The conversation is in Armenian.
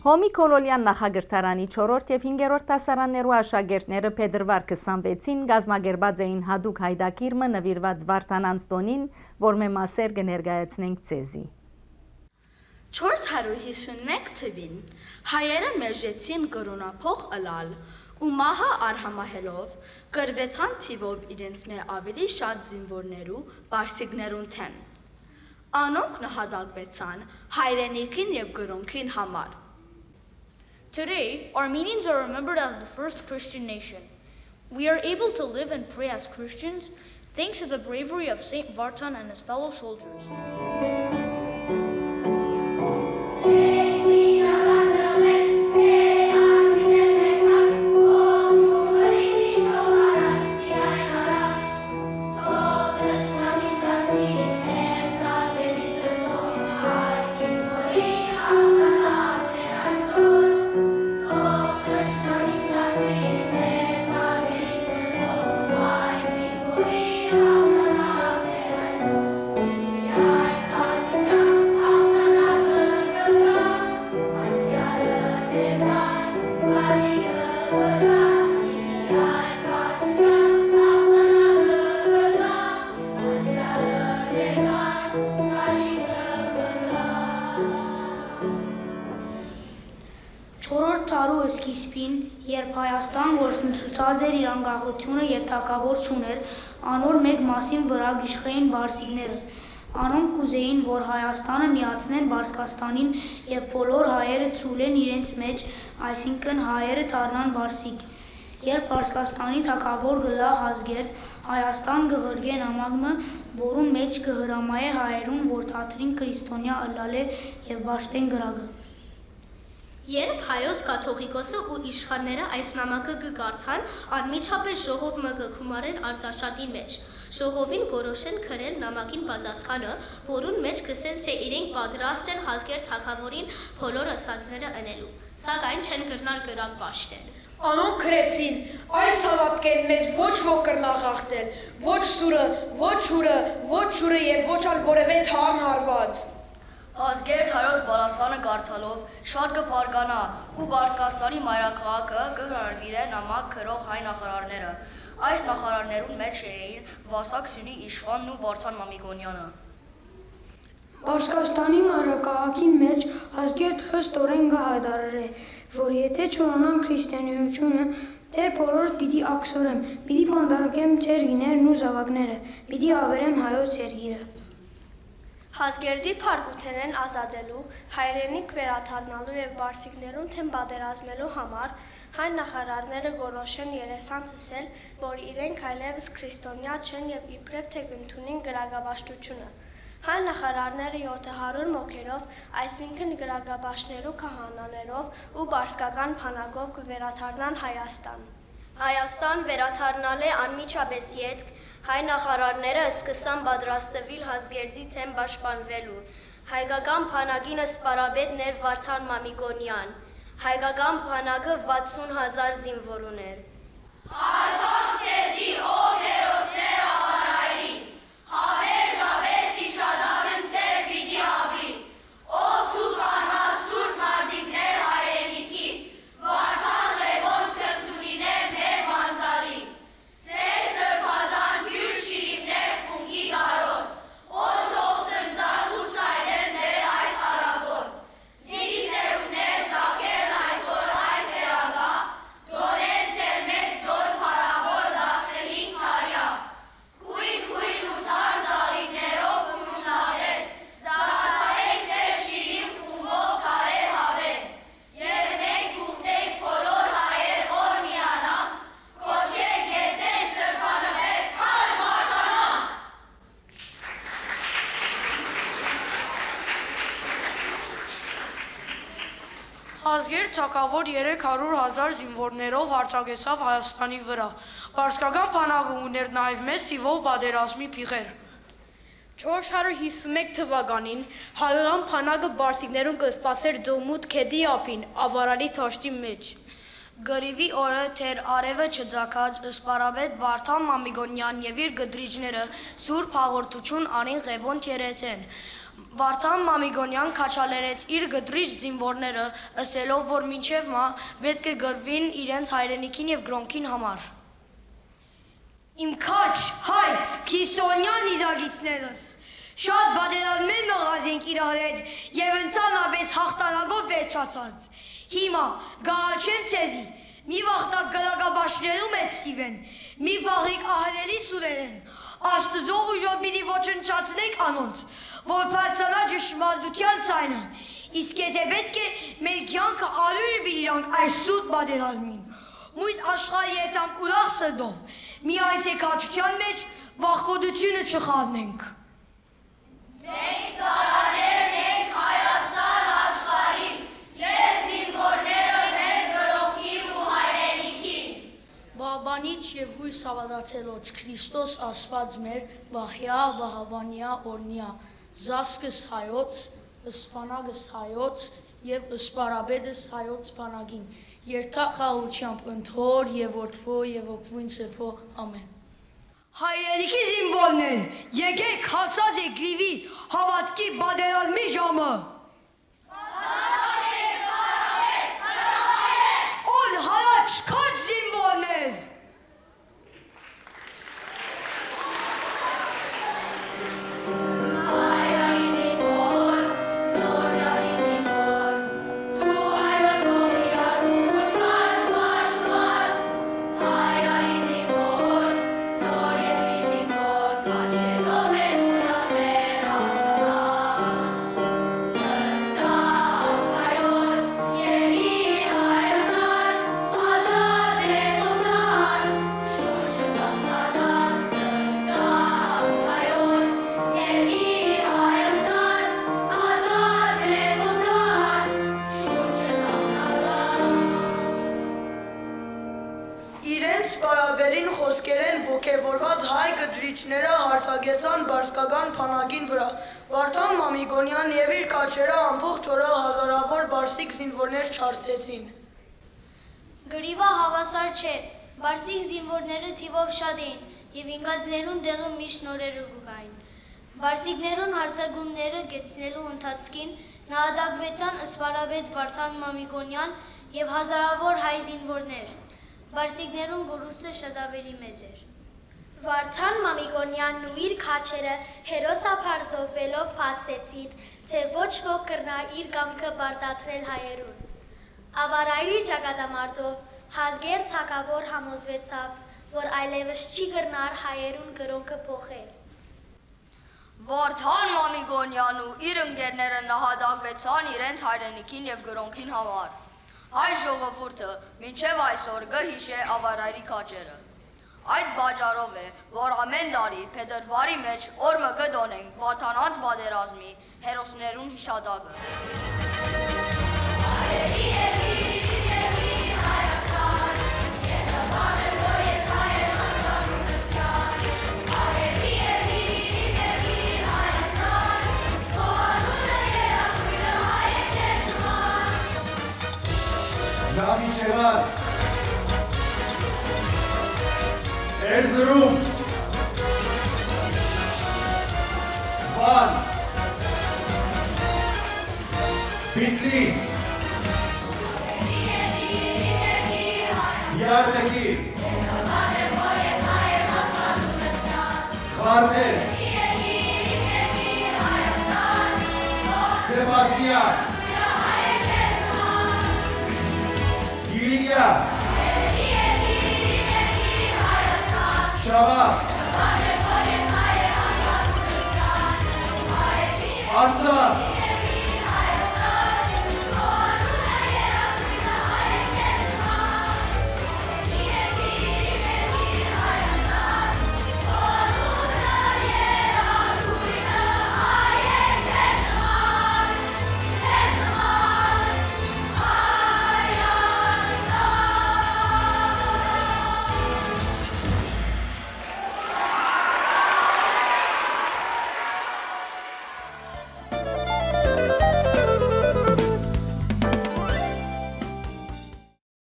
Հոմի Կոլոլյան նախագրթարանի 4-րդ եւ 5-րդ դասարաններու աշակերտները փետրվար 26-ին գազմագերբած էին հadouk հայդակիրմը նվիրված Վարդան Անստոնին, որ մե մասեր կներկայացնենք ցեզի։ 451 թվին հայերը մերժեցին կրոնափող ըլալ ու մահը արհամահելով կրվեցան թիվով իրենց մե ավելի շատ զինվորներու բարսիկներուն թեն։ Անոնք նահատակվեցան հայրենիքին եւ կրոնքին համար։ Today, Armenians are remembered as the first Christian nation. We are able to live and pray as Christians thanks to the bravery of Saint Vartan and his fellow soldiers. Չորրորդ տարու սկիզբին, երբ Հայաստան գործընծուցած էր իր անկախությունը եւ թագավոր չուներ, անոր մեկ մասին վրա գիշխեին բարսիկները։ Անոնք կուզեին, որ Հայաստանը միացնեն Բարսկաստանին եւ բոլոր հայերը ցուլեն իրենց մեջ, այսինքն հայերը դառնան բարսիկ։ Երբ Բարսկաստանի թագավոր գլախ Ազգերտ Հայաստան գղրգե նամակը, որում մեջ կհրամայե հայերուն, որ թատրին քրիստոնյա ըլալե եւ բաշտեն գրագը։ Երբ հայոց կաթողիկոսը ու իշխանները այս նամակը կգարթան, անմիջապես ժողով մը կգումարեն Արտաշատի մեջ։ Ժողովին գորոշեն քրել նամակին պատասխանը, որուն մեջ կսեն, թե իրենք պատրաստ են Ազգերտ թագավորին բոլոր ասածները ընելու, սակայն չեն կրնար գրակ պաշտել։ Անոնք քրեցին, այս հավատքեն մեզ ոչ ոք կրնա խախտել, ոչ սուրը, ոչ ուրը, ոչ ուրը եւ ոչ ալ որևէ թարն հարված։ Ազգերտ հայոց բալասխանը կարդալով շատ կփարկանա ու Բարսկաստանի մայրաքաղաքը կհրավիրե նամակ քրող հայ նախարարները։ Այս նախարարներուն մեջ էին Վասակ Սյունի իշխանն ու Վարդան Մամիկոնյանը։ Բարսկաստանի մայրաքաղաքին մեջ Ազգերտ խստորեն կհայտարարե, որ եթե չունենան քրիստիանությունը, ձեր բոլորդ պիտի աքսորեմ, պիտի բանդարակեմ ձեր գիներն ու զավակները, պիտի ավերեմ հայոց երկիրը։ Ազգերտի փառքութենեն ազատելու, հայրենիք վերադառնալու եւ բարսիկներուն թեմ պատերազմելու համար հայ նախարարները գորոշեն երեսան ցսել, որ իրենք այլևս քրիստոնյա չեն եւ իբրև թե կընդունին գրագաբաշխությունը։ Հայ նախարարները 700 մոքերով, այսինքն գրագաբաշխներու քահանաներով ու բարսկական փանակով կվերադառնան Հայաստան։ Հայաստան վերադառնալ է անմիջապես ետք, հայ նախարարները սկսան պատրաստվել Ազգերտի թեմ պաշտպանվելու։ Հայկական բանակինը սպարաբեդներ Վարդան Մամիկոնյան։ Հայկական բանակը 60,000 զինվոր ուներ։ Արտոն ցեզի ով հերոսներ ավարայրի, հավեր ժաբես իշադավն ծեր պիտի ապրի, ով թու կանա սուրբ մարդիկներ հայրենիքի, Վարդան Լևոնտ կընդունիներ մեր մանձալի, ծեր սրբազան բյուր շիրիմներ խունգի գարոտ, ով թող ծնձան ու ծայրեն մեր այս առավոտ, ձի սերուներ ծաղկերն այսօր այս երագա, դորեն ծեր մեծ դոր պարավոր 15 թարյա, կույն ու թար ձաղիքներով ուրնավետ, զարդարեք ձեր շիրիմ խումբով թարեր հավետ, և մենք կուղտենք բոլոր հայեր օր միանամ, կոչենք եծեն սրբանվեր քաջ Վարդանամ։ Ազգերտ թագավոր 300,000 զինվորներով հարձակեցավ Հայաստանի վրա։ Բարսկական բանակը ուներ նաև մեծ թիվով պատերազմի փիղեր։ 451 թվականին հայկական բանակը բարսիկներուն կսպասեր Դոմուտ քեդի ափին, ավարալի թաշտի մեջ։ Գրիվի օրը թեր արևը չձակած սպարաբեդ Վարդան Մամիկոնյան եւ իր գդրիջները սուրբ հաղորդություն անին Ղևոնտ երեցեն։ Վարդան Մամիկոնյան քաչալերեց իր գդրիչ զինվորները, ասելով, որ մինչև մա պետք է գրվին իրենց հայրենիքին եւ գրոնքին համար։ Իմ քաչ, հայ, քրիստոնյան իզագիցներս, շատ բادرազմեն մղազենք իրար հետ եւ ընծանապես հաղթանակով վերջացած։ Հիմա գարաչեմ ցեզի, մի վախտակ գլագաբաշներում է սիվեն, մի վաղիկ ահրելի սուրերեն, Աստծո ուժով պիտի ոչնչացնենք անոնց, որ բարձրանա ճշմարտության ցայնը, իսկ եթե պետք է մեր կյանքը արյունը պիտի իրանք այս սուտ բادرազմին, մույթ աշխարհի եթանք ուրախ սրտով, միայն թե քաջության մեջ վախկոտությունը չխառնենք։ Մենք ծառաներն ենք Հայաստան աշխարհին, ես զինվորները մեր գրոնքին ու հայրենիքին։ Բաբանիչ եւ հույս հավատացելոց Քրիստոս ասված մեր Վահյա Վահաբանյա օրնյա զասկս հայոց, ըսպանագս հայոց եւ ըսպարաբեդս հայոց բանագին երթախաղությամբ ընթոր եւ որդվո եւ օգվույն սեփո ամեն։ Հայրենիքի զինվորներ, եկեք հասած եք գրիվի հավատքի բادرազմի ժամը։ Օն հարաճ քաչ զինվորներ։ Իրենց պարաբերին խոսքերեն ոգևորված հայ գդրիչները հարցակեցան բարսկական փանագին վրա։ Վարդան Մամիկոնյան եւ իր քաչերը ամբողջ օրը հազարավոր բարսիկ զինվորներ չարծեցին։ Գրիվա հավասար չէ, բարսիկ զինվորները թիվով շատ էին եւ ինգածներուն դեղը միշտ նորերը գուկային։ Բարսիկներուն հարցագումները գեցնելու ընթացքին նահատակվեցան ըսպարաբեդ Վարդան Մամիկոնյան եւ հազարավոր հայ զինվորներ։ Բարսիկներուն գորուստը շատ ավելի մեծ էր։ Վարդան Մամիկոնյանն ու իր քաչերը հերոսափարզովելով փաստեցին, թե ոչ ոք կրնա իր կամքը բարդատրել հայերուն։ Ավարայրի ճակատամարտով Հազգեր թագավոր համոզվեցավ, որ այլևս չի կրնար հայերուն գրոնքը փոխել։ Վարդան Մամիկոնյանն ու իր ընկերները նահատակվեցան իրենց հայրենիքին եւ գրոնքին համար։ Հայ ժողովուրդը մինչև այսօր կհիշե ավարայրի քաչերը։ Այդ բաժարով է, որ ամեն տարի փետրվարի մեջ օրը կդոնենք Վարդանանց բادرազմի հերոսներուն հիշատակը։ Նավիճևան, Էրզրում, Վան, Բիթլիս, Դիարբեկիր, Խարմեր, Սեբաստիան, Իրիգյա, Շավակ, Արցախ,